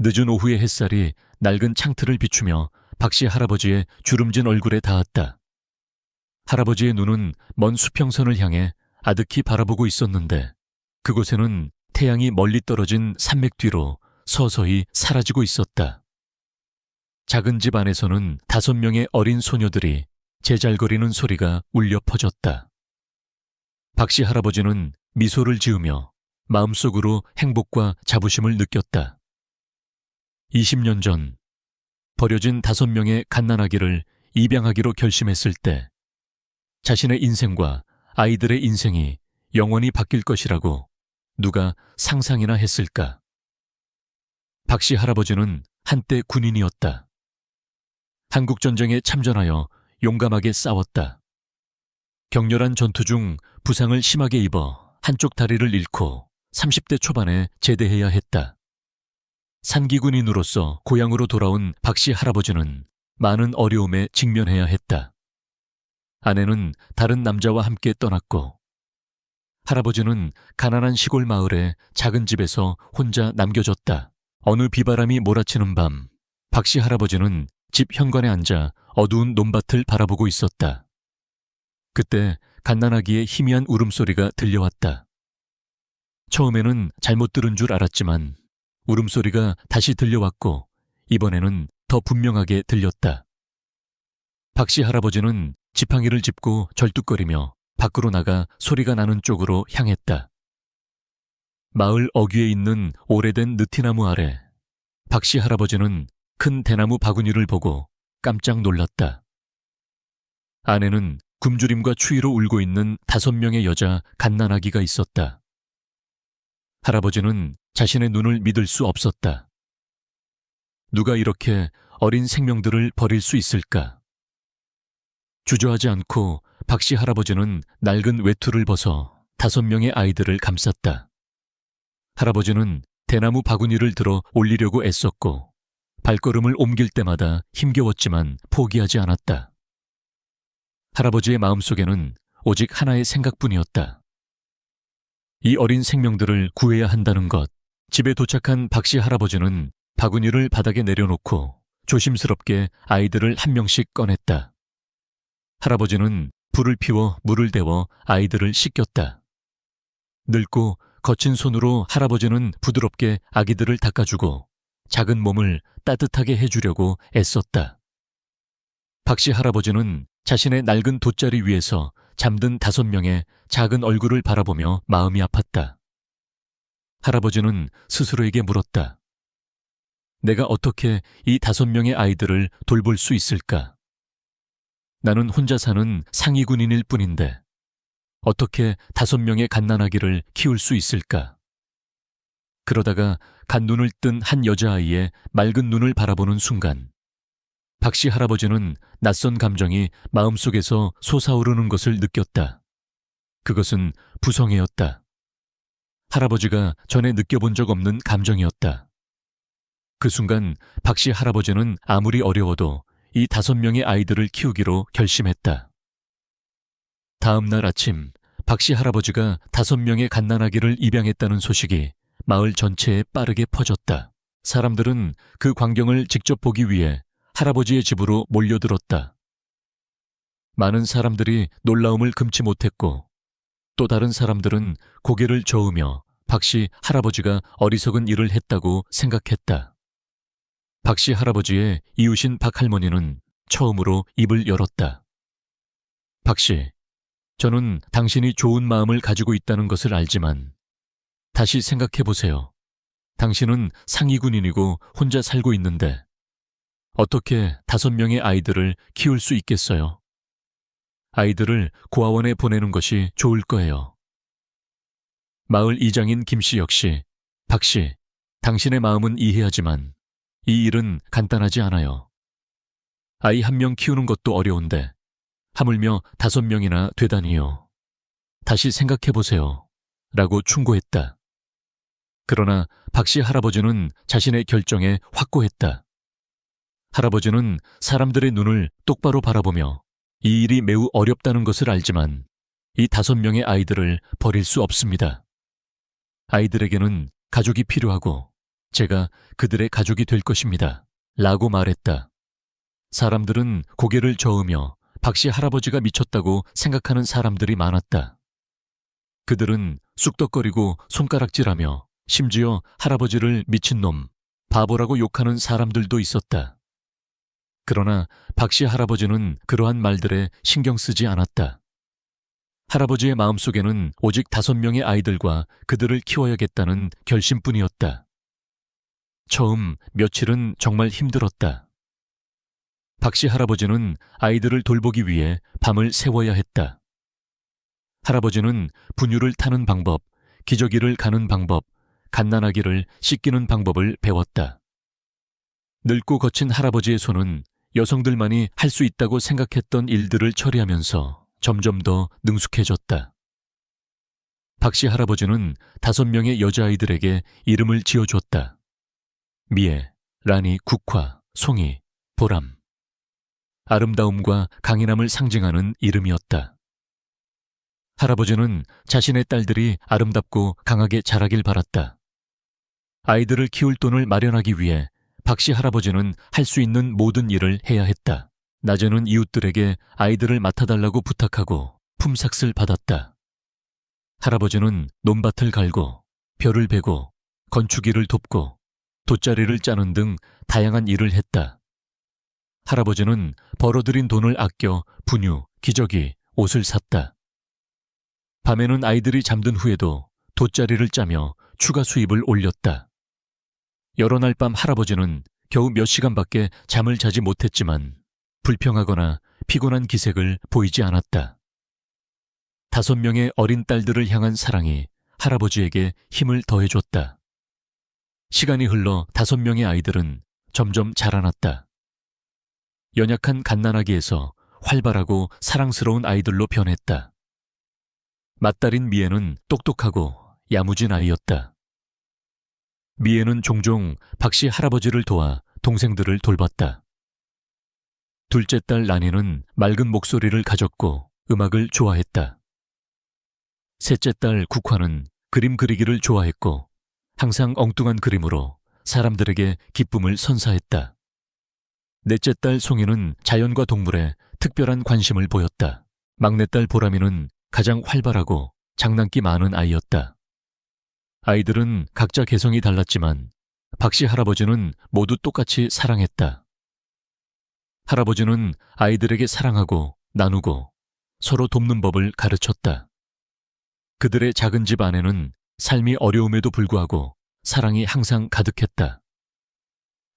늦은 오후의 햇살이 낡은 창틀을 비추며 박씨 할아버지의 주름진 얼굴에 닿았다. 할아버지의 눈은 먼 수평선을 향해 아득히 바라보고 있었는데 그곳에는 태양이 멀리 떨어진 산맥 뒤로 서서히 사라지고 있었다. 작은 집 안에서는 5명의 어린 소녀들이 제잘거리는 소리가 울려 퍼졌다. 박씨 할아버지는 미소를 지으며 마음속으로 행복과 자부심을 느꼈다. 20년 전 버려진 5명의 갓난아기를 입양하기로 결심했을 때 자신의 인생과 아이들의 인생이 영원히 바뀔 것이라고 누가 상상이나 했을까? 박씨 할아버지는 한때 군인이었다. 한국전쟁에 참전하여 용감하게 싸웠다. 격렬한 전투 중 부상을 심하게 입어 한쪽 다리를 잃고 30대 초반에 제대해야 했다. 산기군인으로서 고향으로 돌아온 박씨 할아버지는 많은 어려움에 직면해야 했다. 아내는 다른 남자와 함께 떠났고 할아버지는 가난한 시골 마을의 작은 집에서 혼자 남겨졌다. 어느 비바람이 몰아치는 밤, 박씨 할아버지는 집 현관에 앉아 어두운 논밭을 바라보고 있었다. 그때 갓난아기의 희미한 울음소리가 들려왔다. 처음에는 잘못 들은 줄 알았지만 울음소리가 다시 들려왔고 이번에는 더 분명하게 들렸다. 박씨 할아버지는 지팡이를 짚고 절뚝거리며 밖으로 나가 소리가 나는 쪽으로 향했다. 마을 어귀에 있는 오래된 느티나무 아래 박씨 할아버지는 큰 대나무 바구니를 보고 깜짝 놀랐다. 안에는 굶주림과 추위로 울고 있는 5명의 여자 갓난아기가 있었다. 할아버지는 자신의 눈을 믿을 수 없었다. 누가 이렇게 어린 생명들을 버릴 수 있을까? 주저하지 않고 박씨 할아버지는 낡은 외투를 벗어 5명의 아이들을 감쌌다. 할아버지는 대나무 바구니를 들어 올리려고 애썼고 발걸음을 옮길 때마다 힘겨웠지만 포기하지 않았다. 할아버지의 마음속에는 오직 하나의 생각뿐이었다. 이 어린 생명들을 구해야 한다는 것. 집에 도착한 박씨 할아버지는 바구니를 바닥에 내려놓고 조심스럽게 아이들을 한 명씩 꺼냈다. 할아버지는 불을 피워 물을 데워 아이들을 씻겼다. 늙고 거친 손으로 할아버지는 부드럽게 아기들을 닦아주고 작은 몸을 따뜻하게 해주려고 애썼다. 박씨 할아버지는 자신의 낡은 돗자리 위에서 잠든 5명의 작은 얼굴을 바라보며 마음이 아팠다. 할아버지는 스스로에게 물었다. 내가 어떻게 이 5명의 아이들을 돌볼 수 있을까? 나는 혼자 사는 상위 군인일 뿐인데 어떻게 5명의 갓난아기를 키울 수 있을까? 그러다가 갓눈을 뜬 한 여자아이의 맑은 눈을 바라보는 순간 박씨 할아버지는 낯선 감정이 마음속에서 솟아오르는 것을 느꼈다. 그것은 부성애였다. 할아버지가 전에 느껴본 적 없는 감정이었다. 그 순간 박씨 할아버지는 아무리 어려워도 이 5명의 아이들을 키우기로 결심했다. 다음 날 아침 박씨 할아버지가 5명의 갓난아기를 입양했다는 소식이 마을 전체에 빠르게 퍼졌다. 사람들은 그 광경을 직접 보기 위해 할아버지의 집으로 몰려들었다. 많은 사람들이 놀라움을 금치 못했고 또 다른 사람들은 고개를 저으며 박씨 할아버지가 어리석은 일을 했다고 생각했다. 박씨 할아버지의 이웃인 박할머니는 처음으로 입을 열었다. 박씨, 저는 당신이 좋은 마음을 가지고 있다는 것을 알지만 다시 생각해 보세요. 당신은 상위 군인이고 혼자 살고 있는데 어떻게 5명의 아이들을 키울 수 있겠어요? 아이들을 고아원에 보내는 것이 좋을 거예요. 마을 이장인 김씨 역시 박씨, 당신의 마음은 이해하지만 이 일은 간단하지 않아요. 아이 1명 키우는 것도 어려운데 하물며 5명이나 되다니요. 다시 생각해 보세요. 라고 충고했다. 그러나 박씨 할아버지는 자신의 결정에 확고했다. 할아버지는 사람들의 눈을 똑바로 바라보며 이 일이 매우 어렵다는 것을 알지만 이 5명의 아이들을 버릴 수 없습니다. 아이들에게는 가족이 필요하고 제가 그들의 가족이 될 것입니다. 라고 말했다. 사람들은 고개를 저으며 박씨 할아버지가 미쳤다고 생각하는 사람들이 많았다. 그들은 쑥덕거리고 손가락질하며 심지어 할아버지를 미친놈, 바보라고 욕하는 사람들도 있었다. 그러나 박씨 할아버지는 그러한 말들에 신경 쓰지 않았다. 할아버지의 마음속에는 오직 5명의 아이들과 그들을 키워야겠다는 결심뿐이었다. 처음 며칠은 정말 힘들었다. 박씨 할아버지는 아이들을 돌보기 위해 밤을 새워야 했다. 할아버지는 분유를 타는 방법, 기저귀를 가는 방법, 갓난아기를 씻기는 방법을 배웠다. 늙고 거친 할아버지의 손은 여성들만이 할 수 있다고 생각했던 일들을 처리하면서 점점 더 능숙해졌다. 박씨 할아버지는 5명의 여자아이들에게 이름을 지어줬다. 미애, 라니, 국화, 송이, 보람. 아름다움과 강인함을 상징하는 이름이었다. 할아버지는 자신의 딸들이 아름답고 강하게 자라길 바랐다. 아이들을 키울 돈을 마련하기 위해 박씨 할아버지는 할 수 있는 모든 일을 해야 했다. 낮에는 이웃들에게 아이들을 맡아달라고 부탁하고 품삯을 받았다. 할아버지는 논밭을 갈고 벼를 베고 건축일을 돕고 돗자리를 짜는 등 다양한 일을 했다. 할아버지는 벌어들인 돈을 아껴 분유, 기저귀, 옷을 샀다. 밤에는 아이들이 잠든 후에도 돗자리를 짜며 추가 수입을 올렸다. 여러 날 밤 할아버지는 겨우 몇 시간밖에 잠을 자지 못했지만 불평하거나 피곤한 기색을 보이지 않았다. 5명의 어린 딸들을 향한 사랑이 할아버지에게 힘을 더해줬다. 시간이 흘러 5명의 아이들은 점점 자라났다. 연약한 갓난아기에서 활발하고 사랑스러운 아이들로 변했다. 맏딸인 미애는 똑똑하고 야무진 아이였다. 미애는 종종 박씨 할아버지를 도와 동생들을 돌봤다. 둘째 딸 라니는 맑은 목소리를 가졌고 음악을 좋아했다. 셋째 딸 국화는 그림 그리기를 좋아했고 항상 엉뚱한 그림으로 사람들에게 기쁨을 선사했다. 넷째 딸 송이는 자연과 동물에 특별한 관심을 보였다. 막내딸 보람이는 가장 활발하고 장난기 많은 아이였다. 아이들은 각자 개성이 달랐지만 박씨 할아버지는 모두 똑같이 사랑했다. 할아버지는 아이들에게 사랑하고 나누고 서로 돕는 법을 가르쳤다. 그들의 작은 집 안에는 삶이 어려움에도 불구하고 사랑이 항상 가득했다.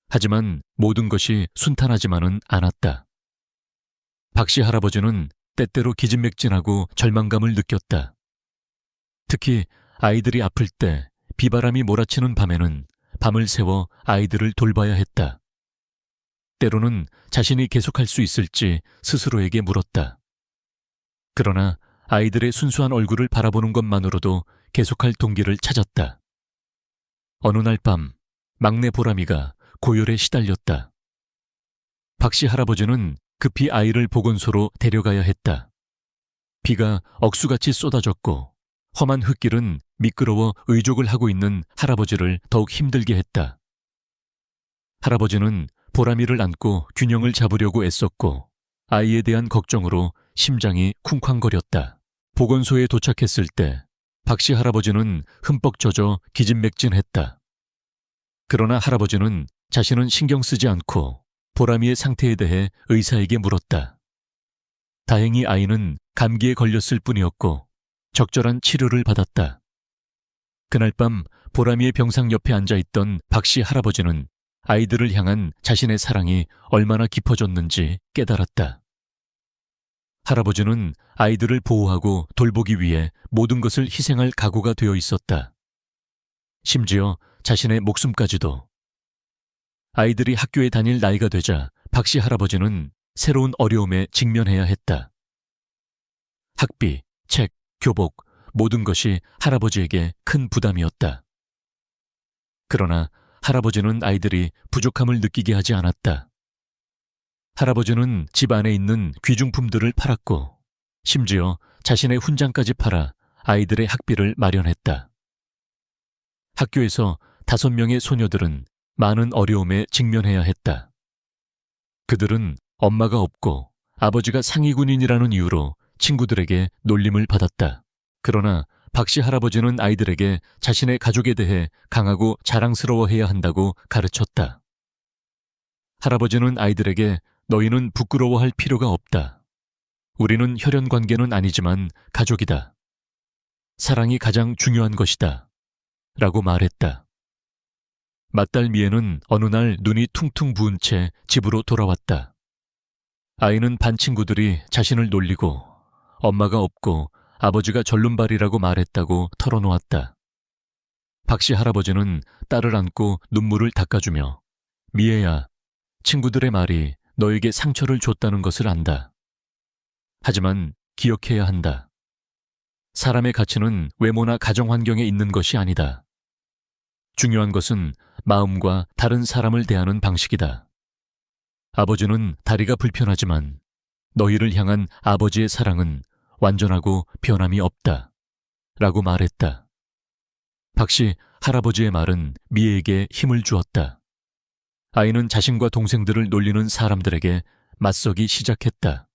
하지만 모든 것이 순탄하지만은 않았다. 박씨 할아버지는 때때로 기진맥진하고 절망감을 느꼈다. 특히 아이들이 아플 때 비바람이 몰아치는 밤에는 밤을 새워 아이들을 돌봐야 했다. 때로는 자신이 계속할 수 있을지 스스로에게 물었다. 그러나 아이들의 순수한 얼굴을 바라보는 것만으로도 계속할 동기를 찾았다. 어느 날 밤 막내 보람이가 고열에 시달렸다. 박씨 할아버지는 급히 아이를 보건소로 데려가야 했다. 비가 억수같이 쏟아졌고 험한 흙길은 미끄러워 의족을 하고 있는 할아버지를 더욱 힘들게 했다. 할아버지는 보람이를 안고 균형을 잡으려고 애썼고 아이에 대한 걱정으로 심장이 쿵쾅거렸다. 보건소에 도착했을 때 박씨 할아버지는 흠뻑 젖어 기진맥진했다. 그러나 할아버지는 자신은 신경 쓰지 않고 보람이의 상태에 대해 의사에게 물었다. 다행히 아이는 감기에 걸렸을 뿐이었고 적절한 치료를 받았다. 그날 밤 보람이의 병상 옆에 앉아있던 박씨 할아버지는 아이들을 향한 자신의 사랑이 얼마나 깊어졌는지 깨달았다. 할아버지는 아이들을 보호하고 돌보기 위해 모든 것을 희생할 각오가 되어 있었다. 심지어 자신의 목숨까지도. 아이들이 학교에 다닐 나이가 되자 박씨 할아버지는 새로운 어려움에 직면해야 했다. 학비, 책, 교복, 모든 것이 할아버지에게 큰 부담이었다. 그러나 할아버지는 아이들이 부족함을 느끼게 하지 않았다. 할아버지는 집 안에 있는 귀중품들을 팔았고 심지어 자신의 훈장까지 팔아 아이들의 학비를 마련했다. 학교에서 5명의 소녀들은 많은 어려움에 직면해야 했다. 그들은 엄마가 없고 아버지가 상위군인이라는 이유로 친구들에게 놀림을 받았다. 그러나 박씨 할아버지는 아이들에게 자신의 가족에 대해 강하고 자랑스러워해야 한다고 가르쳤다. 할아버지는 아이들에게 너희는 부끄러워할 필요가 없다. 우리는 혈연 관계는 아니지만 가족이다. 사랑이 가장 중요한 것이다. 라고 말했다. 맏딸 미애는 어느 날 눈이 퉁퉁 부은 채 집으로 돌아왔다. 아이는 반 친구들이 자신을 놀리고 엄마가 없고 아버지가 절름발이라고 말했다고 털어놓았다. 박씨 할아버지는 딸을 안고 눈물을 닦아주며 미애야, 친구들의 말이 너에게 상처를 줬다는 것을 안다. 하지만 기억해야 한다. 사람의 가치는 외모나 가정 환경에 있는 것이 아니다. 중요한 것은 마음과 다른 사람을 대하는 방식이다. 아버지는 다리가 불편하지만 너희를 향한 아버지의 사랑은 완전하고 변함이 없다. 라고 말했다. 박씨 할아버지의 말은 미애에게 힘을 주었다. 아이는 자신과 동생들을 놀리는 사람들에게 맞서기 시작했다.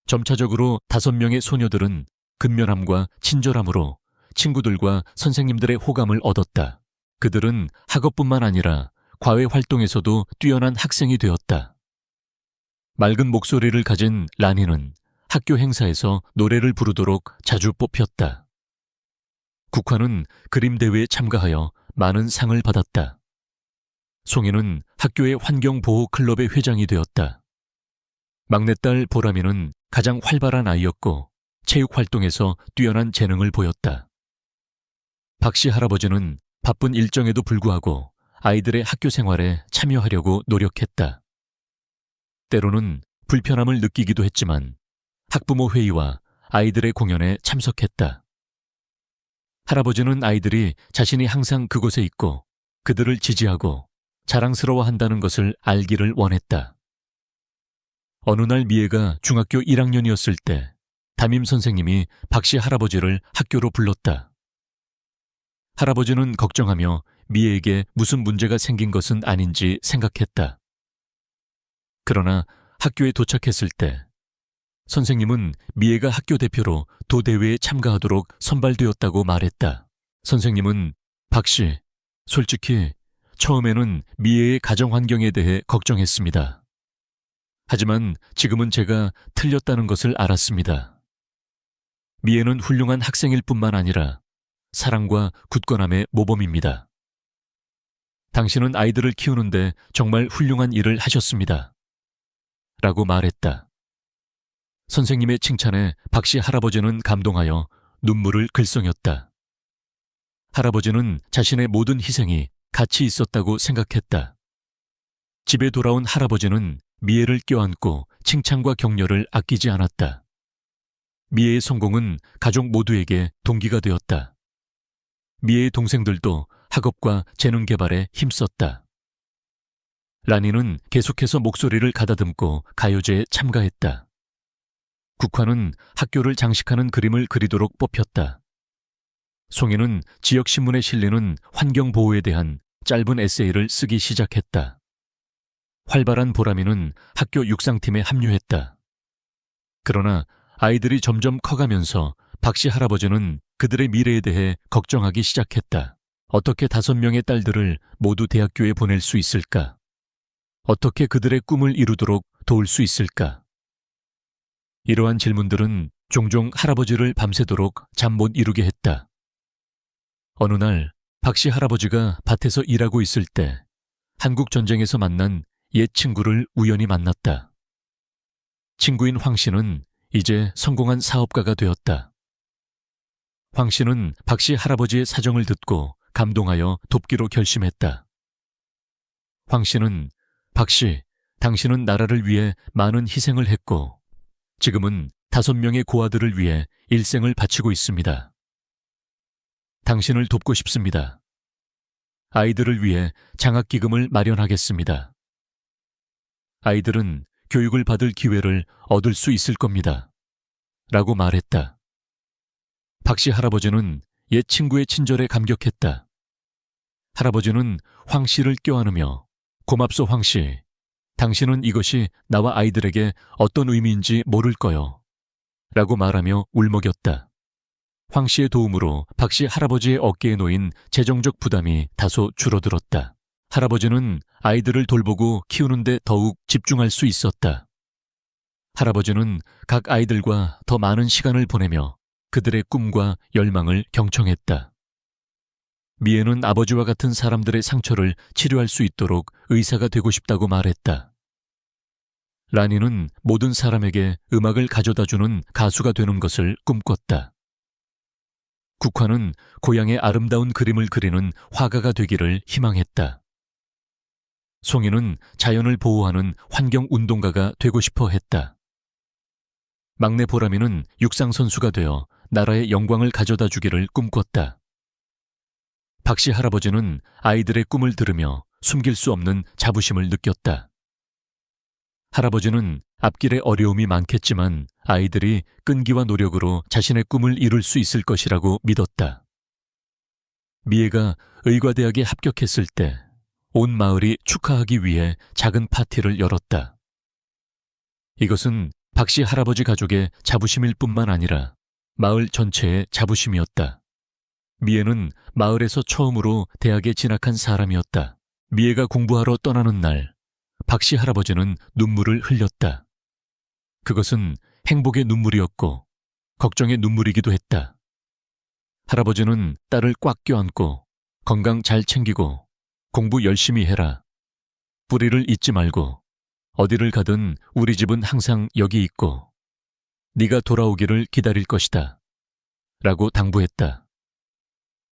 점차적으로 5명의 소녀들은 근면함과 친절함으로 친구들과 선생님들의 호감을 얻었다. 그들은 학업뿐만 아니라 과외 활동에서도 뛰어난 학생이 되었다. 맑은 목소리를 가진 라니는 학교 행사에서 노래를 부르도록 자주 뽑혔다. 국화는 그림 대회에 참가하여 많은 상을 받았다. 송이는 학교의 환경보호 클럽의 회장이 되었다. 막내딸 보람이는 가장 활발한 아이였고 체육 활동에서 뛰어난 재능을 보였다. 박씨 할아버지는 바쁜 일정에도 불구하고 아이들의 학교 생활에 참여하려고 노력했다. 때로는 불편함을 느끼기도 했지만 학부모 회의와 아이들의 공연에 참석했다. 할아버지는 아이들이 자신이 항상 그곳에 있고 그들을 지지하고 자랑스러워한다는 것을 알기를 원했다. 어느 날 미애가 중학교 1학년이었을 때 담임 선생님이 박씨 할아버지를 학교로 불렀다. 할아버지는 걱정하며 미애에게 무슨 문제가 생긴 것은 아닌지 생각했다. 그러나 학교에 도착했을 때 선생님은 미애가 학교 대표로 도대회에 참가하도록 선발되었다고 말했다. 선생님은 박씨, 솔직히 처음에는 미애의 가정 환경에 대해 걱정했습니다. 하지만 지금은 제가 틀렸다는 것을 알았습니다. 미애는 훌륭한 학생일 뿐만 아니라 사랑과 굳건함의 모범입니다. 당신은 아이들을 키우는데 정말 훌륭한 일을 하셨습니다. 라고 말했다. 선생님의 칭찬에 박씨 할아버지는 감동하여 눈물을 글썽였다. 할아버지는 자신의 모든 희생이 가치 있었다고 생각했다. 집에 돌아온 할아버지는 미애를 껴안고 칭찬과 격려를 아끼지 않았다. 미애의 성공은 가족 모두에게 동기가 되었다. 미애의 동생들도 학업과 재능 개발에 힘썼다. 라니는 계속해서 목소리를 가다듬고 가요제에 참가했다. 국화는 학교를 장식하는 그림을 그리도록 뽑혔다. 송이는 지역신문에 실리는 환경보호에 대한 짧은 에세이를 쓰기 시작했다. 활발한 보람이는 학교 육상팀에 합류했다. 그러나 아이들이 점점 커가면서 박씨 할아버지는 그들의 미래에 대해 걱정하기 시작했다. 어떻게 5명의 딸들을 모두 대학교에 보낼 수 있을까? 어떻게 그들의 꿈을 이루도록 도울 수 있을까? 이러한 질문들은 종종 할아버지를 밤새도록 잠 못 이루게 했다. 어느 날 박씨 할아버지가 밭에서 일하고 있을 때 한국 전쟁에서 만난 옛 친구를 우연히 만났다. 친구인 황 씨는 이제 성공한 사업가가 되었다. 황 씨는 박씨 할아버지의 사정을 듣고 감동하여 돕기로 결심했다. 황 씨는 박씨, 당신은 나라를 위해 많은 희생을 했고 지금은 5명의 고아들을 위해 일생을 바치고 있습니다. 당신을 돕고 싶습니다. 아이들을 위해 장학기금을 마련하겠습니다. 아이들은 교육을 받을 기회를 얻을 수 있을 겁니다. 라고 말했다. 박씨 할아버지는 옛 친구의 친절에 감격했다. 할아버지는 황 씨를 껴안으며 고맙소 황 씨. 당신은 이것이 나와 아이들에게 어떤 의미인지 모를 거요. 라고 말하며 울먹였다. 황 씨의 도움으로 박 씨 할아버지의 어깨에 놓인 재정적 부담이 다소 줄어들었다. 할아버지는 아이들을 돌보고 키우는데 더욱 집중할 수 있었다. 할아버지는 각 아이들과 더 많은 시간을 보내며 그들의 꿈과 열망을 경청했다. 미애는 아버지와 같은 사람들의 상처를 치료할 수 있도록 의사가 되고 싶다고 말했다. 라니는 모든 사람에게 음악을 가져다주는 가수가 되는 것을 꿈꿨다. 국화는 고향의 아름다운 그림을 그리는 화가가 되기를 희망했다. 송이는 자연을 보호하는 환경운동가가 되고 싶어 했다. 막내 보람이는 육상선수가 되어 나라의 영광을 가져다 주기를 꿈꿨다. 박 씨 할아버지는 아이들의 꿈을 들으며 숨길 수 없는 자부심을 느꼈다. 할아버지는 앞길에 어려움이 많겠지만 아이들이 끈기와 노력으로 자신의 꿈을 이룰 수 있을 것이라고 믿었다. 미애가 의과대학에 합격했을 때 온 마을이 축하하기 위해 작은 파티를 열었다. 이것은 박 씨 할아버지 가족의 자부심일 뿐만 아니라 마을 전체의 자부심이었다. 미애는 마을에서 처음으로 대학에 진학한 사람이었다. 미애가 공부하러 떠나는 날, 박 씨 할아버지는 눈물을 흘렸다. 그것은 행복의 눈물이었고 걱정의 눈물이기도 했다. 할아버지는 딸을 꽉 껴안고 건강 잘 챙기고 공부 열심히 해라. 뿌리를 잊지 말고 어디를 가든 우리 집은 항상 여기 있고 네가 돌아오기를 기다릴 것이다. 라고 당부했다.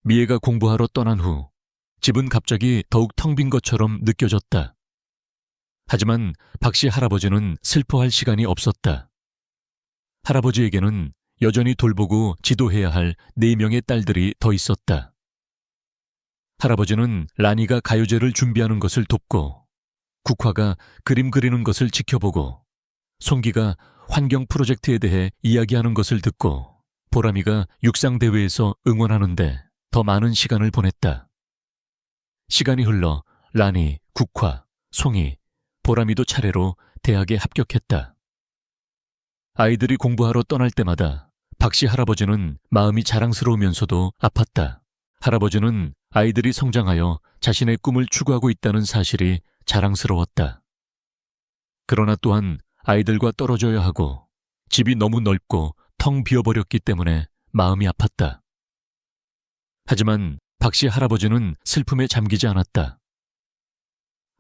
미애가 공부하러 떠난 후 집은 갑자기 더욱 텅 빈 것처럼 느껴졌다. 하지만 박 씨 할아버지는 슬퍼할 시간이 없었다. 할아버지에게는 여전히 돌보고 지도해야 할 4명의 딸들이 더 있었다. 할아버지는 라니가 가요제를 준비하는 것을 돕고 국화가 그림 그리는 것을 지켜보고 송기가 환경 프로젝트에 대해 이야기하는 것을 듣고 보람이가 육상대회에서 응원하는데 더 많은 시간을 보냈다. 시간이 흘러 라니, 국화, 송이, 보람이도 차례로 대학에 합격했다. 아이들이 공부하러 떠날 때마다 박 씨 할아버지는 마음이 자랑스러우면서도 아팠다. 할아버지는 아이들이 성장하여 자신의 꿈을 추구하고 있다는 사실이 자랑스러웠다. 그러나 또한 아이들과 떨어져야 하고 집이 너무 넓고 텅 비어버렸기 때문에 마음이 아팠다. 하지만 박 씨 할아버지는 슬픔에 잠기지 않았다.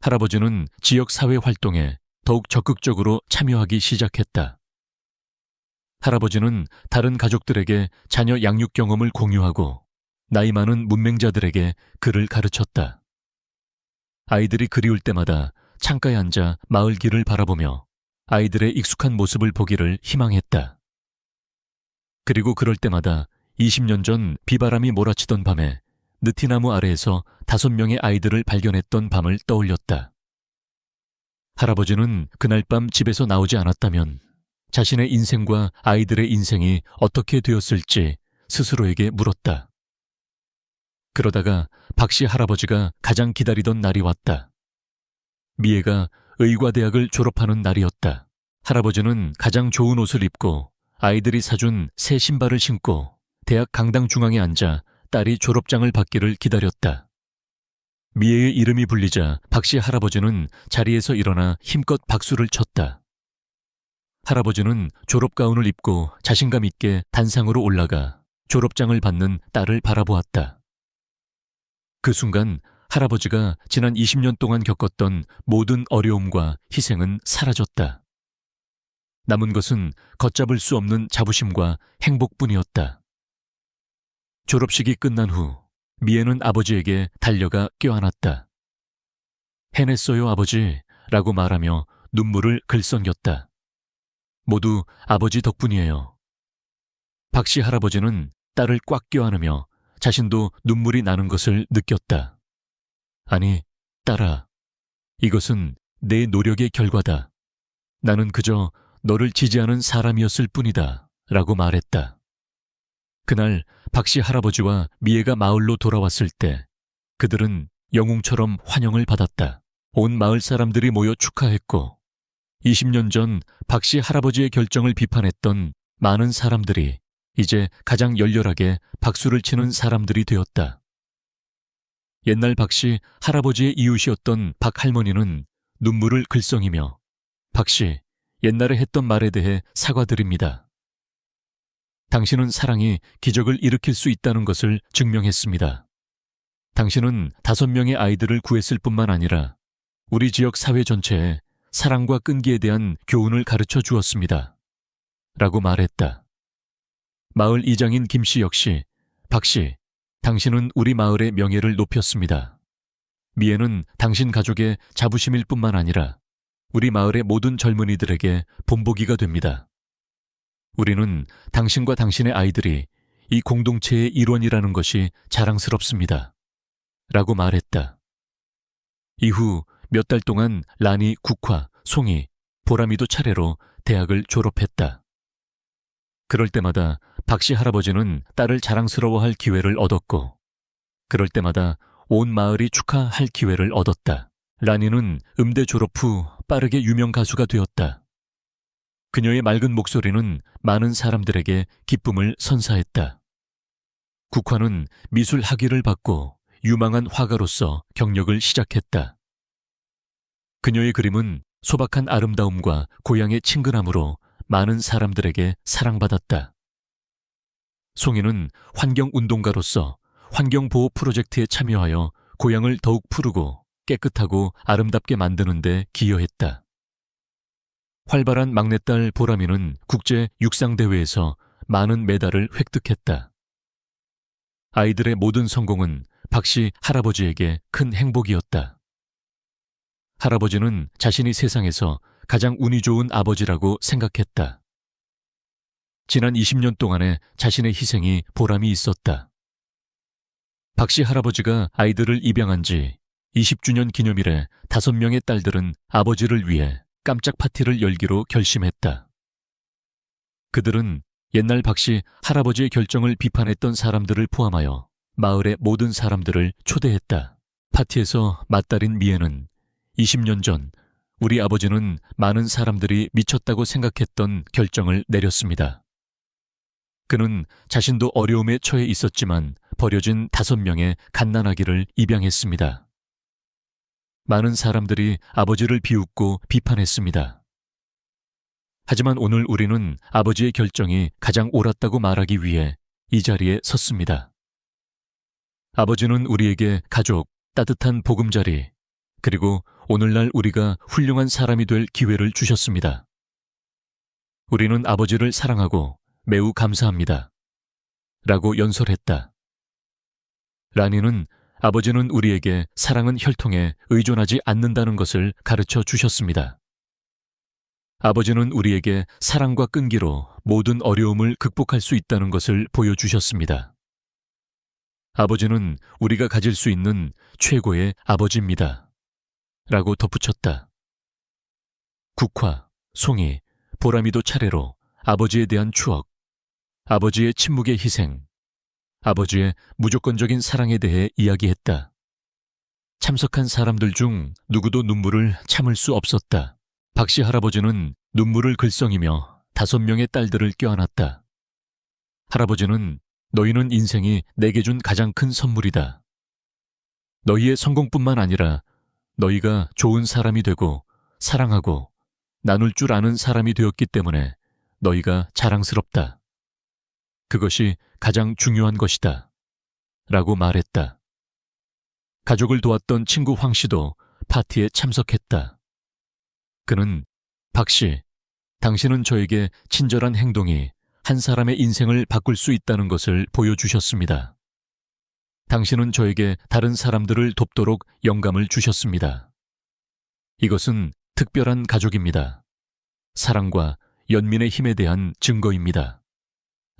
할아버지는 지역 사회 활동에 더욱 적극적으로 참여하기 시작했다. 할아버지는 다른 가족들에게 자녀 양육 경험을 공유하고 나이 많은 문맹자들에게 글을 가르쳤다. 아이들이 그리울 때마다 창가에 앉아 마을 길을 바라보며 아이들의 익숙한 모습을 보기를 희망했다. 그리고 그럴 때마다 20년 전 비바람이 몰아치던 밤에 느티나무 아래에서 5명의 아이들을 발견했던 밤을 떠올렸다. 할아버지는 그날 밤 집에서 나오지 않았다면 자신의 인생과 아이들의 인생이 어떻게 되었을지 스스로에게 물었다. 그러다가 박 씨 할아버지가 가장 기다리던 날이 왔다. 미애가 의과대학을 졸업하는 날이었다. 할아버지는 가장 좋은 옷을 입고 아이들이 사준 새 신발을 신고 대학 강당 중앙에 앉아 딸이 졸업장을 받기를 기다렸다. 미애의 이름이 불리자 박 씨 할아버지는 자리에서 일어나 힘껏 박수를 쳤다. 할아버지는 졸업가운을 입고 자신감 있게 단상으로 올라가 졸업장을 받는 딸을 바라보았다. 그 순간 할아버지가 지난 20년 동안 겪었던 모든 어려움과 희생은 사라졌다. 남은 것은 걷잡을 수 없는 자부심과 행복뿐이었다. 졸업식이 끝난 후 미애는 아버지에게 달려가 껴안았다. 해냈어요 아버지 라고 말하며 눈물을 글썽였다. 모두 아버지 덕분이에요. 박 씨 할아버지는 딸을 꽉 껴안으며 자신도 눈물이 나는 것을 느꼈다. 아니, 딸아, 이것은 내 노력의 결과다. 나는 그저 너를 지지하는 사람이었을 뿐이다. 라고 말했다. 그날 박 씨 할아버지와 미애가 마을로 돌아왔을 때 그들은 영웅처럼 환영을 받았다. 온 마을 사람들이 모여 축하했고 20년 전 박씨 할아버지의 결정을 비판했던 많은 사람들이 이제 가장 열렬하게 박수를 치는 사람들이 되었다. 옛날 박씨 할아버지의 이웃이었던 박 할머니는 눈물을 글썽이며 박씨, 옛날에 했던 말에 대해 사과드립니다. 당신은 사랑이 기적을 일으킬 수 있다는 것을 증명했습니다. 당신은 5명의 아이들을 구했을 뿐만 아니라 우리 지역 사회 전체에 사랑과 끈기에 대한 교훈을 가르쳐 주었습니다. 라고 말했다. 마을 이장인 김씨 역시 박씨, 당신은 우리 마을의 명예를 높였습니다. 미애는 당신 가족의 자부심일 뿐만 아니라 우리 마을의 모든 젊은이들에게 본보기가 됩니다. 우리는 당신과 당신의 아이들이 이 공동체의 일원이라는 것이 자랑스럽습니다. 라고 말했다. 이후 몇 달 동안 란이, 국화, 송이, 보람이도 차례로 대학을 졸업했다. 그럴 때마다 박씨 할아버지는 딸을 자랑스러워할 기회를 얻었고 그럴 때마다 온 마을이 축하할 기회를 얻었다. 란이는 음대 졸업 후 빠르게 유명 가수가 되었다. 그녀의 맑은 목소리는 많은 사람들에게 기쁨을 선사했다. 국화는 미술 학위를 받고 유망한 화가로서 경력을 시작했다. 그녀의 그림은 소박한 아름다움과 고향의 친근함으로 많은 사람들에게 사랑받았다. 송이는 환경운동가로서 환경보호 프로젝트에 참여하여 고향을 더욱 푸르고 깨끗하고 아름답게 만드는 데 기여했다. 활발한 막내딸 보람이는 국제 육상대회에서 많은 메달을 획득했다. 아이들의 모든 성공은 박씨 할아버지에게 큰 행복이었다. 할아버지는 자신이 세상에서 가장 운이 좋은 아버지라고 생각했다. 지난 20년 동안의 자신의 희생이 보람이 있었다. 박씨 할아버지가 아이들을 입양한 지 20주년 기념일에 5명의 딸들은 아버지를 위해 깜짝 파티를 열기로 결심했다. 그들은 옛날 박씨 할아버지의 결정을 비판했던 사람들을 포함하여 마을의 모든 사람들을 초대했다. 파티에서 맏딸인 미애는 20년 전 우리 아버지는 많은 사람들이 미쳤다고 생각했던 결정을 내렸습니다. 그는 자신도 어려움에 처해 있었지만 버려진 5명의 갓난아기를 입양했습니다. 많은 사람들이 아버지를 비웃고 비판했습니다. 하지만 오늘 우리는 아버지의 결정이 가장 옳았다고 말하기 위해 이 자리에 섰습니다. 아버지는 우리에게 가족, 따뜻한 보금자리, 그리고 오늘날 우리가 훌륭한 사람이 될 기회를 주셨습니다. 우리는 아버지를 사랑하고 매우 감사합니다. 라고 연설했다. 라니는 아버지는 우리에게 사랑은 혈통에 의존하지 않는다는 것을 가르쳐 주셨습니다. 아버지는 우리에게 사랑과 끈기로 모든 어려움을 극복할 수 있다는 것을 보여주셨습니다. 아버지는 우리가 가질 수 있는 최고의 아버지입니다. 라고 덧붙였다. 국화, 송이, 보람이도 차례로 아버지에 대한 추억, 아버지의 침묵의 희생, 아버지의 무조건적인 사랑에 대해 이야기했다. 참석한 사람들 중 누구도 눈물을 참을 수 없었다. 박씨 할아버지는 눈물을 글썽이며 5명의 딸들을 껴안았다. 할아버지는 너희는 인생이 내게 준 가장 큰 선물이다. 너희의 성공뿐만 아니라 너희가 좋은 사람이 되고 사랑하고 나눌 줄 아는 사람이 되었기 때문에 너희가 자랑스럽다. 그것이 가장 중요한 것이다. 라고 말했다. 가족을 도왔던 친구 황 씨도 파티에 참석했다. 그는 박씨, 당신은 저에게 친절한 행동이 한 사람의 인생을 바꿀 수 있다는 것을 보여주셨습니다. 당신은 저에게 다른 사람들을 돕도록 영감을 주셨습니다. 이것은 특별한 가족입니다. 사랑과 연민의 힘에 대한 증거입니다.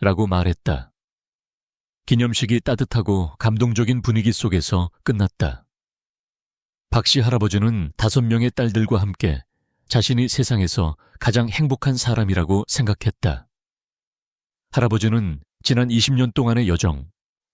라고 말했다. 기념식이 따뜻하고 감동적인 분위기 속에서 끝났다. 박씨 할아버지는 5명의 딸들과 함께 자신이 세상에서 가장 행복한 사람이라고 생각했다. 할아버지는 지난 20년 동안의 여정,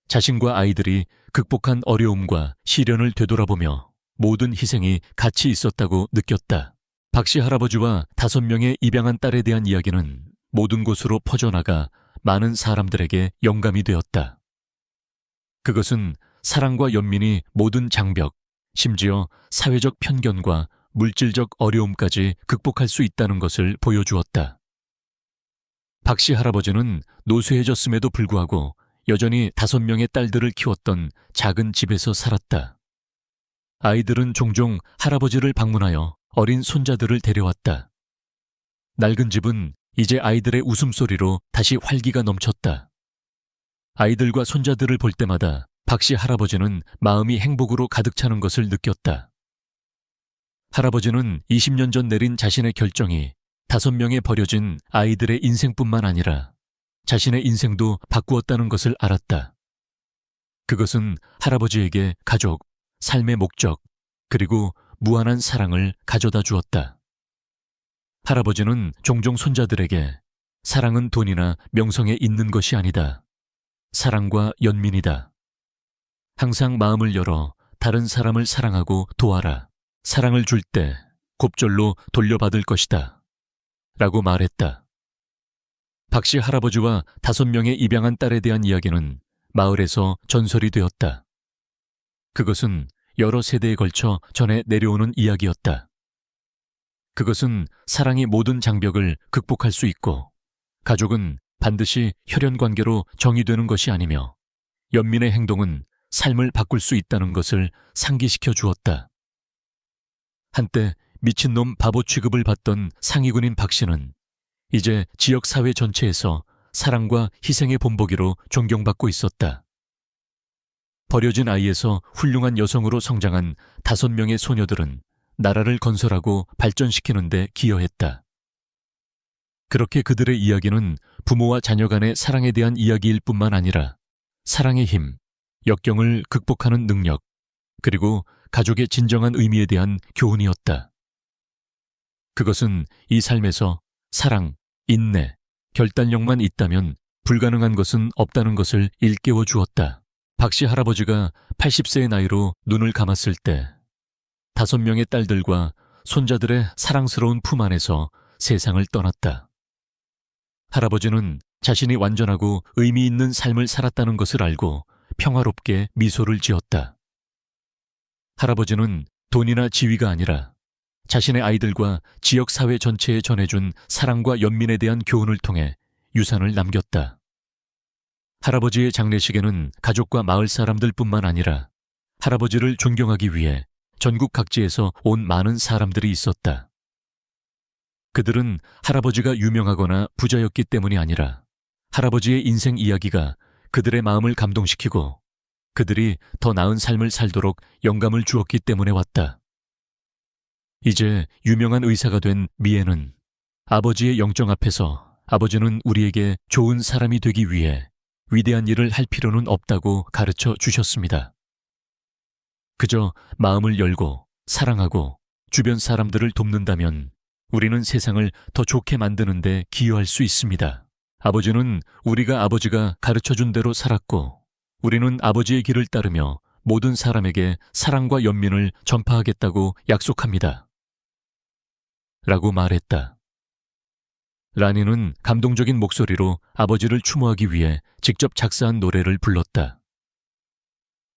자신과 아이들이 극복한 어려움과 시련을 되돌아보며 모든 희생이 가치 있었다고 느꼈다. 박씨 할아버지와 5명의 입양한 딸에 대한 이야기는 모든 곳으로 퍼져나가 많은 사람들에게 영감이 되었다. 그것은 사랑과 연민이 모든 장벽, 심지어 사회적 편견과 물질적 어려움까지 극복할 수 있다는 것을 보여주었다. 박씨 할아버지는 노쇠해졌음에도 불구하고 여전히 5명의 딸들을 키웠던 작은 집에서 살았다. 아이들은 종종 할아버지를 방문하여 어린 손자들을 데려왔다. 낡은 집은 이제 아이들의 웃음소리로 다시 활기가 넘쳤다. 아이들과 손자들을 볼 때마다 박씨 할아버지는 마음이 행복으로 가득 차는 것을 느꼈다. 할아버지는 20년 전 내린 자신의 결정이 5명의 버려진 아이들의 인생뿐만 아니라 자신의 인생도 바꾸었다는 것을 알았다. 그것은 할아버지에게 가족, 삶의 목적, 그리고 무한한 사랑을 가져다 주었다. 할아버지는 종종 손자들에게 사랑은 돈이나 명성에 있는 것이 아니다. 사랑과 연민이다. 항상 마음을 열어 다른 사람을 사랑하고 도와라. 사랑을 줄 때 곱절로 돌려받을 것이다. 라고 말했다. 박씨 할아버지와 5명의 입양한 딸에 대한 이야기는 마을에서 전설이 되었다. 그것은 여러 세대에 걸쳐 전해 내려오는 이야기였다. 그것은 사랑이 모든 장벽을 극복할 수 있고 가족은 반드시 혈연관계로 정의되는 것이 아니며 연민의 행동은 삶을 바꿀 수 있다는 것을 상기시켜 주었다. 한때 미친놈 바보 취급을 받던 상위군인 박 씨는 이제 지역사회 전체에서 사랑과 희생의 본보기로 존경받고 있었다. 버려진 아이에서 훌륭한 여성으로 성장한 5명의 소녀들은 나라를 건설하고 발전시키는 데 기여했다. 그렇게 그들의 이야기는 부모와 자녀 간의 사랑에 대한 이야기일 뿐만 아니라 사랑의 힘, 역경을 극복하는 능력, 그리고 가족의 진정한 의미에 대한 교훈이었다. 그것은 이 삶에서 사랑, 인내, 결단력만 있다면 불가능한 것은 없다는 것을 일깨워 주었다. 박씨 할아버지가 80세의 나이로 눈을 감았을 때 5명의 딸들과 손자들의 사랑스러운 품 안에서 세상을 떠났다. 할아버지는 자신이 완전하고 의미 있는 삶을 살았다는 것을 알고 평화롭게 미소를 지었다. 할아버지는 돈이나 지위가 아니라 자신의 아이들과 지역사회 전체에 전해준 사랑과 연민에 대한 교훈을 통해 유산을 남겼다. 할아버지의 장례식에는 가족과 마을 사람들뿐만 아니라 할아버지를 존경하기 위해 전국 각지에서 온 많은 사람들이 있었다. 그들은 할아버지가 유명하거나 부자였기 때문이 아니라 할아버지의 인생 이야기가 그들의 마음을 감동시키고 그들이 더 나은 삶을 살도록 영감을 주었기 때문에 왔다. 이제 유명한 의사가 된 미애는 아버지의 영정 앞에서 아버지는 우리에게 좋은 사람이 되기 위해 위대한 일을 할 필요는 없다고 가르쳐 주셨습니다. 그저 마음을 열고 사랑하고 주변 사람들을 돕는다면 우리는 세상을 더 좋게 만드는 데 기여할 수 있습니다. 아버지는 우리가 아버지가 가르쳐준 대로 살았고 우리는 아버지의 길을 따르며 모든 사람에게 사랑과 연민을 전파하겠다고 약속합니다. 라고 말했다. 라니는 감동적인 목소리로 아버지를 추모하기 위해 직접 작사한 노래를 불렀다.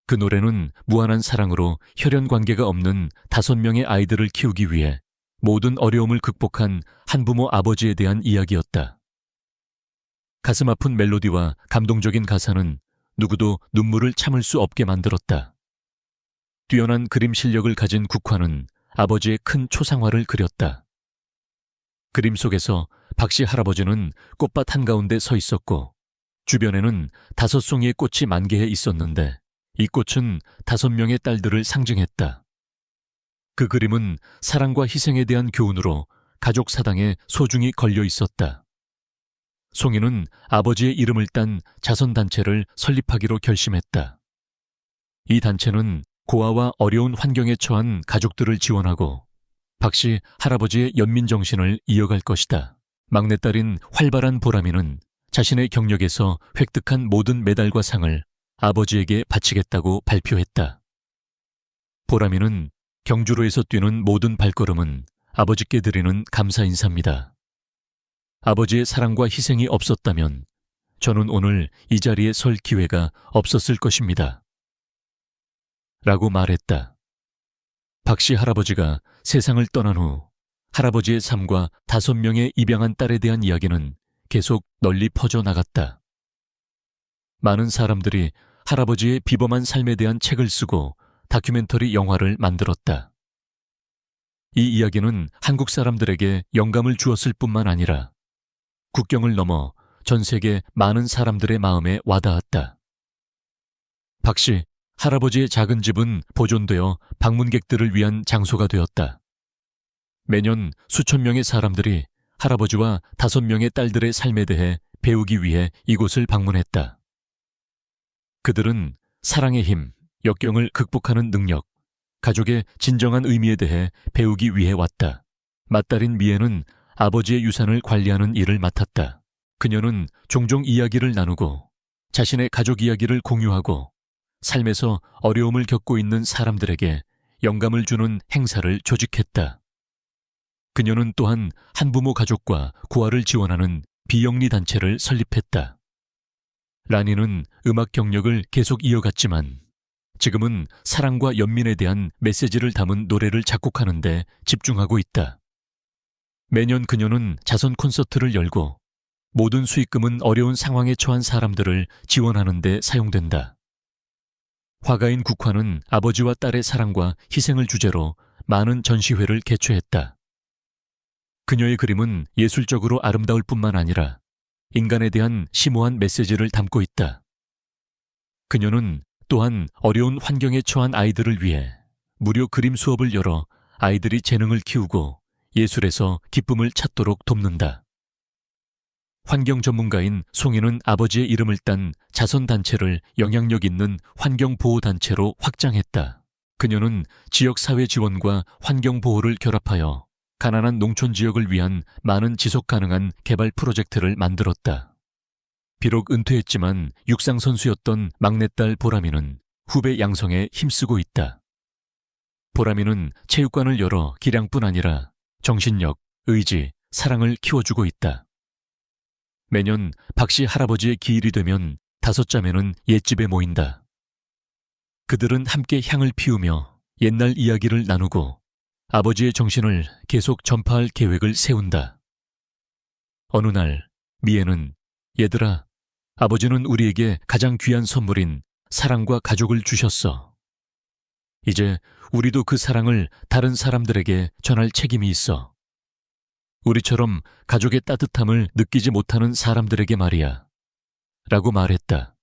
그 노래는 무한한 사랑으로 혈연 관계가 없는 5명의 아이들을 키우기 위해 모든 어려움을 극복한 한부모 아버지에 대한 이야기였다. 가슴 아픈 멜로디와 감동적인 가사는 누구도 눈물을 참을 수 없게 만들었다. 뛰어난 그림 실력을 가진 국화는 아버지의 큰 초상화를 그렸다. 그림 속에서 박씨 할아버지는 꽃밭 한가운데 서 있었고 주변에는 5송이의 꽃이 만개해 있었는데 이 꽃은 5명의 딸들을 상징했다. 그 그림은 사랑과 희생에 대한 교훈으로 가족 사당에 소중히 걸려 있었다. 송이는 아버지의 이름을 딴 자선단체를 설립하기로 결심했다. 이 단체는 고아와 어려운 환경에 처한 가족들을 지원하고 박씨 할아버지의 연민정신을 이어갈 것이다. 막내딸인 활발한 보람이는 자신의 경력에서 획득한 모든 메달과 상을 아버지에게 바치겠다고 발표했다. 보람이는 경주로에서 뛰는 모든 발걸음은 아버지께 드리는 감사 인사입니다. 아버지의 사랑과 희생이 없었다면 저는 오늘 이 자리에 설 기회가 없었을 것입니다. 라고 말했다. 박씨 할아버지가 세상을 떠난 후 할아버지의 삶과 5명의 입양한 딸에 대한 이야기는 계속 널리 퍼져나갔다. 많은 사람들이 할아버지의 비범한 삶에 대한 책을 쓰고 다큐멘터리 영화를 만들었다. 이 이야기는 한국 사람들에게 영감을 주었을 뿐만 아니라 국경을 넘어 전 세계 많은 사람들의 마음에 와닿았다. 박씨 할아버지의 작은 집은 보존되어 방문객들을 위한 장소가 되었다. 매년 수천 명의 사람들이 할아버지와 5명의 딸들의 삶에 대해 배우기 위해 이곳을 방문했다. 그들은 사랑의 힘, 역경을 극복하는 능력, 가족의 진정한 의미에 대해 배우기 위해 왔다. 맏딸인 미애는 아버지의 유산을 관리하는 일을 맡았다. 그녀는 종종 이야기를 나누고 자신의 가족 이야기를 공유하고 삶에서 어려움을 겪고 있는 사람들에게 영감을 주는 행사를 조직했다. 그녀는 또한 한부모 가족과 구화를 지원하는 비영리 단체를 설립했다. 라니는 음악 경력을 계속 이어갔지만 지금은 사랑과 연민에 대한 메시지를 담은 노래를 작곡하는 데 집중하고 있다. 매년 그녀는 자선 콘서트를 열고 모든 수익금은 어려운 상황에 처한 사람들을 지원하는 데 사용된다. 화가인 국화는 아버지와 딸의 사랑과 희생을 주제로 많은 전시회를 개최했다. 그녀의 그림은 예술적으로 아름다울 뿐만 아니라 인간에 대한 심오한 메시지를 담고 있다. 그녀는 또한 어려운 환경에 처한 아이들을 위해 무료 그림 수업을 열어 아이들이 재능을 키우고 예술에서 기쁨을 찾도록 돕는다. 환경 전문가인 송이는 아버지의 이름을 딴 자선단체를 영향력 있는 환경보호단체로 확장했다. 그녀는 지역사회 지원과 환경보호를 결합하여 가난한 농촌 지역을 위한 많은 지속가능한 개발 프로젝트를 만들었다. 비록 은퇴했지만 육상선수였던 막내딸 보람이는 후배 양성에 힘쓰고 있다. 보람이는 체육관을 열어 기량뿐 아니라 정신력, 의지, 사랑을 키워주고 있다. 매년 박씨 할아버지의 기일이 되면 5자매는 옛집에 모인다. 그들은 함께 향을 피우며 옛날 이야기를 나누고 아버지의 정신을 계속 전파할 계획을 세운다. 어느 날 미애는 얘들아, 아버지는 우리에게 가장 귀한 선물인 사랑과 가족을 주셨어. 이제 우리도 그 사랑을 다른 사람들에게 전할 책임이 있어. 우리처럼 가족의 따뜻함을 느끼지 못하는 사람들에게 말이야. 라고 말했다.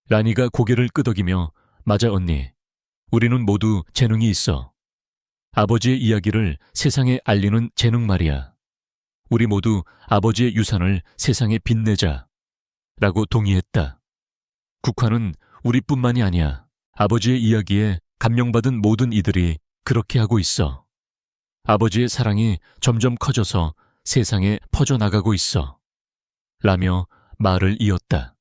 라니가 고개를 끄덕이며 맞아 언니. 우리는 모두 재능이 있어. 아버지의 이야기를 세상에 알리는 재능 말이야. 우리 모두 아버지의 유산을 세상에 빛내자. 라고 동의했다. 국화는 우리뿐만이 아니야. 아버지의 이야기에 감명받은 모든 이들이 그렇게 하고 있어. 아버지의 사랑이 점점 커져서 세상에 퍼져나가고 있어. 라며 말을 이었다.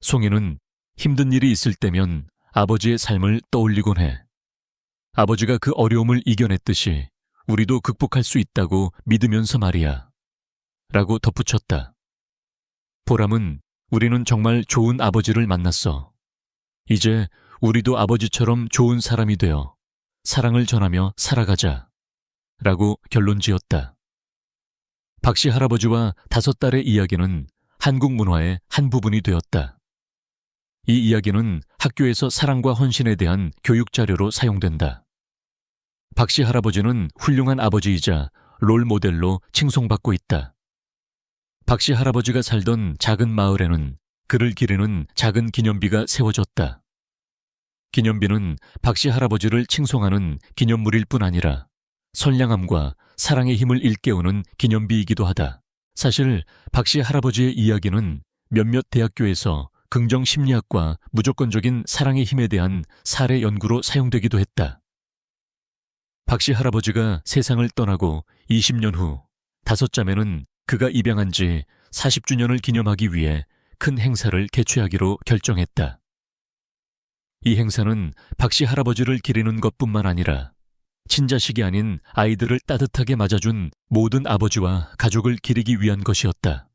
송이는 힘든 일이 있을 때면 아버지의 삶을 떠올리곤 해. 아버지가 그 어려움을 이겨냈듯이 우리도 극복할 수 있다고 믿으면서 말이야. 라고 덧붙였다. 보람은 우리는 정말 좋은 아버지를 만났어. 이제 우리도 아버지처럼 좋은 사람이 되어 사랑을 전하며 살아가자. 라고 결론 지었다. 박씨 할아버지와 5딸의 이야기는 한국 문화의 한 부분이 되었다. 이 이야기는 학교에서 사랑과 헌신에 대한 교육 자료로 사용된다. 박씨 할아버지는 훌륭한 아버지이자 롤 모델로 칭송받고 있다. 박씨 할아버지가 살던 작은 마을에는 그를 기리는 작은 기념비가 세워졌다. 기념비는 박씨 할아버지를 칭송하는 기념물일 뿐 아니라 선량함과 사랑의 힘을 일깨우는 기념비이기도 하다. 사실 박씨 할아버지의 이야기는 몇몇 대학교에서 긍정심리학과 무조건적인 사랑의 힘에 대한 사례 연구로 사용되기도 했다. 박씨 할아버지가 세상을 떠나고 20년 후 5자매는 그가 입양한 지 40주년을 기념하기 위해 큰 행사를 개최하기로 결정했다. 이 행사는 박씨 할아버지를 기리는 것뿐만 아니라 친자식이 아닌 아이들을 따뜻하게 맞아준 모든 아버지와 가족을 기리기 위한 것이었다.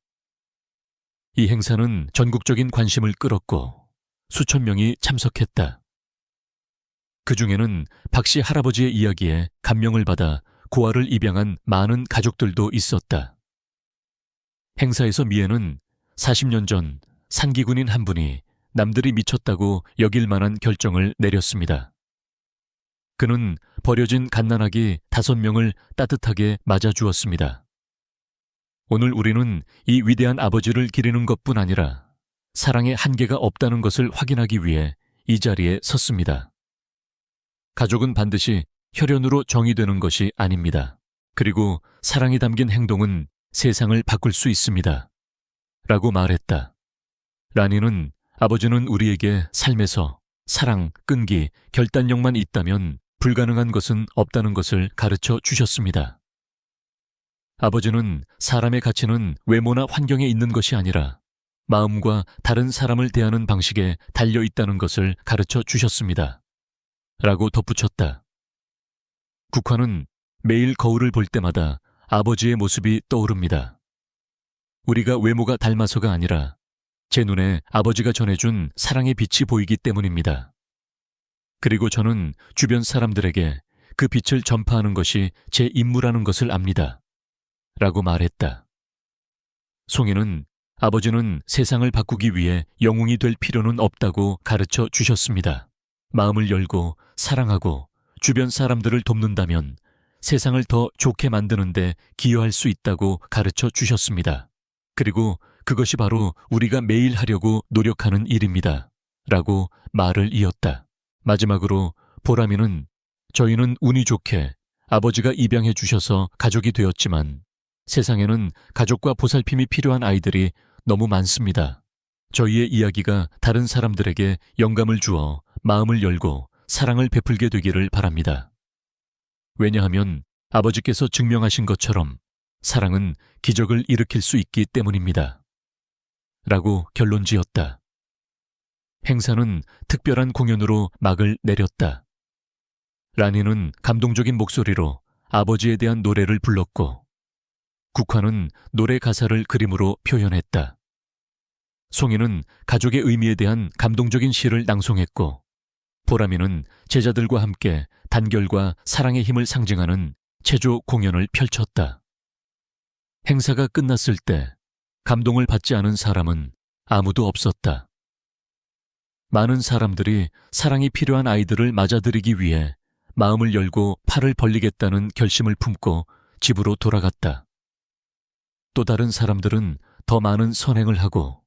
이 행사는 전국적인 관심을 끌었고 수천 명이 참석했다. 그 중에는 박씨 할아버지의 이야기에 감명을 받아 고아를 입양한 많은 가족들도 있었다. 행사에서 미애는 40년 전 산기군인 한 분이 남들이 미쳤다고 여길 만한 결정을 내렸습니다. 그는 버려진 갓난아기 5명을 따뜻하게 맞아주었습니다. 오늘 우리는 이 위대한 아버지를 기리는 것뿐 아니라 사랑의 한계가 없다는 것을 확인하기 위해 이 자리에 섰습니다. 가족은 반드시 혈연으로 정의되는 것이 아닙니다. 그리고 사랑이 담긴 행동은 세상을 바꿀 수 있습니다. 라고 말했다. 라니는 아버지는 우리에게 삶에서 사랑, 끈기, 결단력만 있다면 불가능한 것은 없다는 것을 가르쳐 주셨습니다. 아버지는 사람의 가치는 외모나 환경에 있는 것이 아니라 마음과 다른 사람을 대하는 방식에 달려 있다는 것을 가르쳐 주셨습니다. 라고 덧붙였다. 국화는 매일 거울을 볼 때마다 아버지의 모습이 떠오릅니다. 우리가 외모가 닮아서가 아니라 제 눈에 아버지가 전해준 사랑의 빛이 보이기 때문입니다. 그리고 저는 주변 사람들에게 그 빛을 전파하는 것이 제 임무라는 것을 압니다. 라고 말했다. 송이는 아버지는 세상을 바꾸기 위해 영웅이 될 필요는 없다고 가르쳐 주셨습니다. 마음을 열고 사랑하고 주변 사람들을 돕는다면 세상을 더 좋게 만드는데 기여할 수 있다고 가르쳐 주셨습니다. 그리고 그것이 바로 우리가 매일 하려고 노력하는 일입니다. 라고 말을 이었다. 마지막으로 보람이는 저희는 운이 좋게 아버지가 입양해 주셔서 가족이 되었지만 세상에는 가족과 보살핌이 필요한 아이들이 너무 많습니다. 저희의 이야기가 다른 사람들에게 영감을 주어 마음을 열고 사랑을 베풀게 되기를 바랍니다. 왜냐하면 아버지께서 증명하신 것처럼 사랑은 기적을 일으킬 수 있기 때문입니다. 라고 결론 지었다. 행사는 특별한 공연으로 막을 내렸다. 라니는 감동적인 목소리로 아버지에 대한 노래를 불렀고 국화는 노래 가사를 그림으로 표현했다. 송이는 가족의 의미에 대한 감동적인 시를 낭송했고 보람이는 제자들과 함께 단결과 사랑의 힘을 상징하는 체조 공연을 펼쳤다. 행사가 끝났을 때 감동을 받지 않은 사람은 아무도 없었다. 많은 사람들이 사랑이 필요한 아이들을 맞아들이기 위해 마음을 열고 팔을 벌리겠다는 결심을 품고 집으로 돌아갔다. 또 다른 사람들은 더 많은 선행을 하고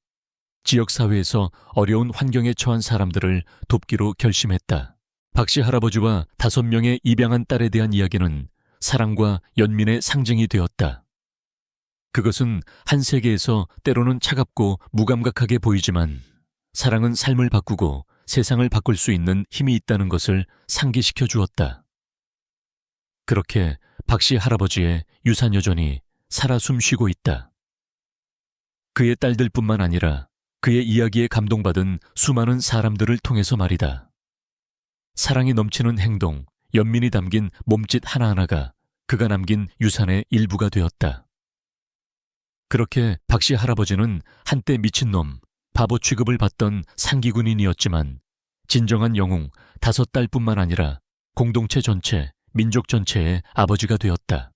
지역사회에서 어려운 환경에 처한 사람들을 돕기로 결심했다. 박씨 할아버지와 5명의 입양한 딸에 대한 이야기는 사랑과 연민의 상징이 되었다. 그것은 한 세계에서 때로는 차갑고 무감각하게 보이지만 사랑은 삶을 바꾸고 세상을 바꿀 수 있는 힘이 있다는 것을 상기시켜 주었다. 그렇게 박씨 할아버지의 유산 여전히 살아 숨쉬고 있다. 그의 딸들뿐만 아니라 그의 이야기에 감동받은 수많은 사람들을 통해서 말이다. 사랑이 넘치는 행동, 연민이 담긴 몸짓 하나하나가 그가 남긴 유산의 일부가 되었다. 그렇게 박씨 할아버지는 한때 미친놈, 바보 취급을 받던 상기군인이었지만 진정한 영웅 5딸뿐만 아니라 공동체 전체, 민족 전체의 아버지가 되었다.